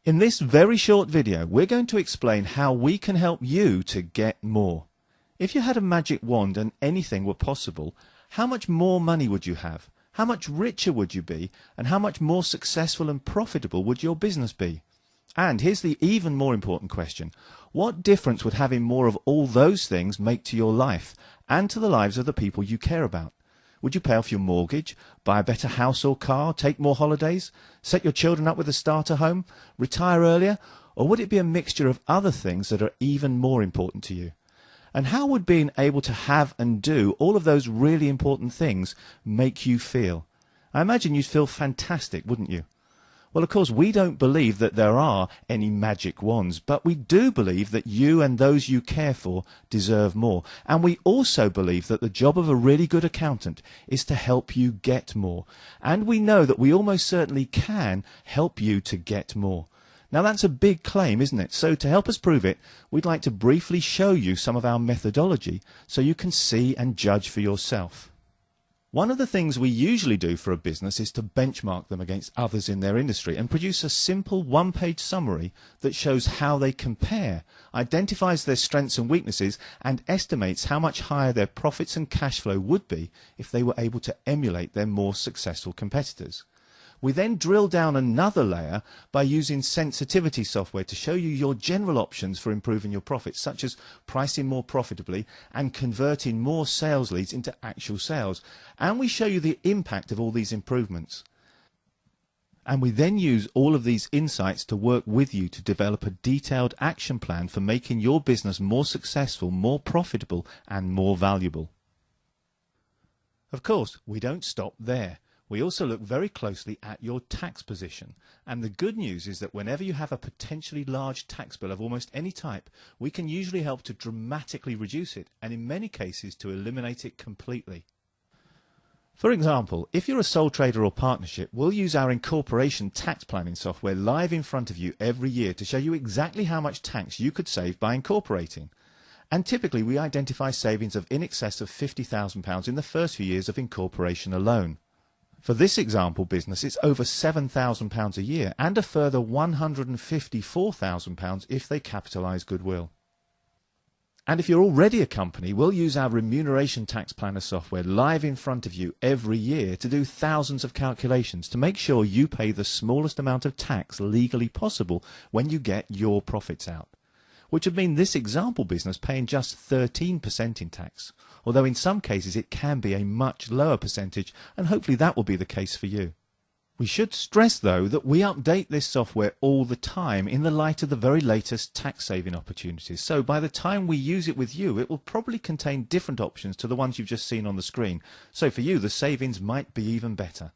In this very short video, we're going to explain how we can help you to get more. If you had a magic wand and anything were possible, how much more money would you have? How much richer would you be? And how much more successful and profitable would your business be? And here's the even more important question. What difference would having more of all those things make to your life and to the lives of the people you care about? Would you pay off your mortgage, buy a better house or car, take more holidays, set your children up with a starter home, retire earlier, or would it be a mixture of other things that are even more important to you? And how would being able to have and do all of those really important things make you feel? I imagine you'd feel fantastic, wouldn't you? Well, of course, we don't believe that there are any magic wands, but we do believe that you and those you care for deserve more. And we also believe that the job of a really good accountant is to help you get more. And we know that we almost certainly can help you to get more. Now, that's a big claim, isn't it? So to help us prove it, we'd like to briefly show you some of our methodology so you can see and judge for yourself. One of the things we usually do for a business is to benchmark them against others in their industry and produce a simple one-page summary that shows how they compare, identifies their strengths and weaknesses, and estimates how much higher their profits and cash flow would be if they were able to emulate their more successful competitors. We then drill down another layer by using sensitivity software to show you your general options for improving your profits, such as pricing more profitably and converting more sales leads into actual sales. And we show you the impact of all these improvements. And we then use all of these insights to work with you to develop a detailed action plan for making your business more successful, more profitable, and more valuable. Of course, we don't stop there. We also look very closely at your tax position. And the good news is that whenever you have a potentially large tax bill of almost any type, we can usually help to dramatically reduce it, and in many cases to eliminate it completely. For example, if you're a sole trader or partnership, we'll use our incorporation tax planning software live in front of you every year to show you exactly how much tax you could save by incorporating. And typically we identify savings of in excess of £50,000 in the first few years of incorporation alone. For this example business, it's over £7,000 a year and a further £154,000 if they capitalise goodwill. And if you're already a company, we'll use our remuneration tax planner software live in front of you every year to do thousands of calculations to make sure you pay the smallest amount of tax legally possible when you get your profits out, which would mean this example business paying just 13% in tax, although in some cases it can be a much lower percentage, and hopefully that will be the case for you. We should stress, though, that we update this software all the time in the light of the very latest tax saving opportunities. So by the time we use it with you, it will probably contain different options to the ones you've just seen on the screen. So for you, the savings might be even better.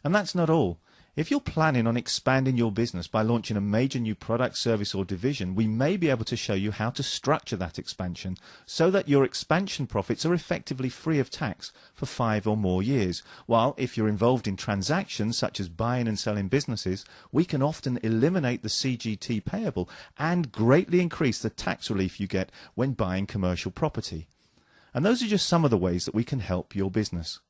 And that's not all. If you're planning on expanding your business by launching a major new product, service or division, we may be able to show you how to structure that expansion so that your expansion profits are effectively free of tax for 5 or more years. While if you're involved in transactions such as buying and selling businesses, we can often eliminate the CGT payable and greatly increase the tax relief you get when buying commercial property. And those are just some of the ways that we can help your business.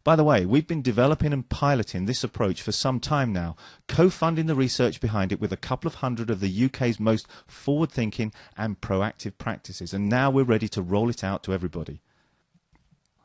By the way, we've been developing and piloting this approach for some time now, co-funding the research behind it with a couple of hundred of the UK's most forward-thinking and proactive practices, and now we're ready to roll it out to everybody.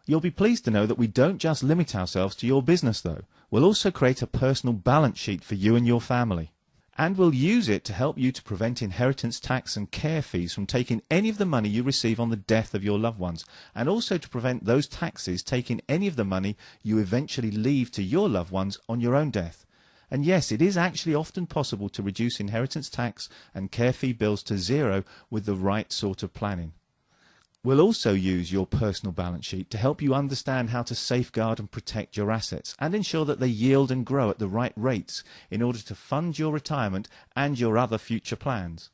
You'll be pleased to know that we don't just limit ourselves to your business, though. We'll also create a personal balance sheet for you and your family. And we'll use it to help you to prevent inheritance tax and care fees from taking any of the money you receive on the death of your loved ones, and also to prevent those taxes taking any of the money you eventually leave to your loved ones on your own death. And yes, it is actually often possible to reduce inheritance tax and care fee bills to zero with the right sort of planning. We'll also use your personal balance sheet to help you understand how to safeguard and protect your assets and ensure that they yield and grow at the right rates in order to fund your retirement and your other future plans.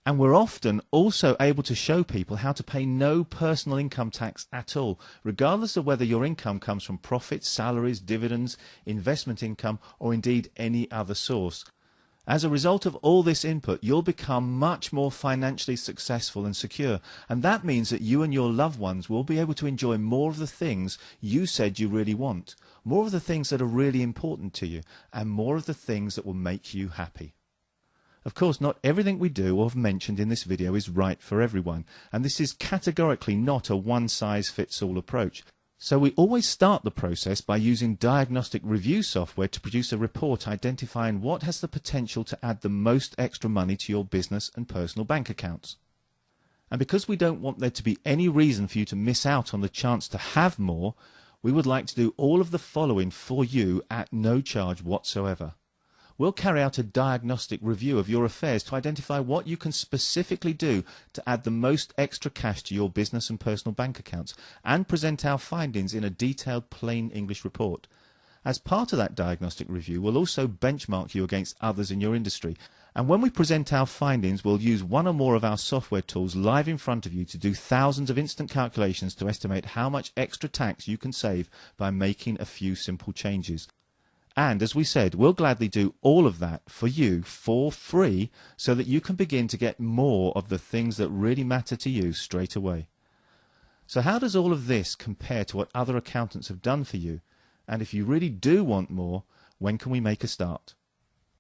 And we're often also able to show people how to pay no personal income tax at all, regardless of whether your income comes from profits, salaries, dividends, investment income, or indeed any other source. As a result of all this input, you'll become much more financially successful and secure, and that means that you and your loved ones will be able to enjoy more of the things you said you really want, more of the things that are really important to you, and more of the things that will make you happy. Of course, not everything we do or have mentioned in this video is right for everyone, and this is categorically not a one-size-fits-all approach. So we always start the process by using diagnostic review software to produce a report identifying what has the potential to add the most extra money to your business and personal bank accounts. And because we don't want there to be any reason for you to miss out on the chance to have more, we would like to do all of the following for you at no charge whatsoever. We'll carry out a diagnostic review of your affairs to identify what you can specifically do to add the most extra cash to your business and personal bank accounts, and present our findings in a detailed plain English report. As part of that diagnostic review, we'll also benchmark you against others in your industry. And when we present our findings, we'll use one or more of our software tools live in front of you to do thousands of instant calculations to estimate how much extra tax you can save by making a few simple changes. And as we said, we'll gladly do all of that for you for free so that you can begin to get more of the things that really matter to you straight away. So how does all of this compare to what other accountants have done for you? And if you really do want more, when can we make a start?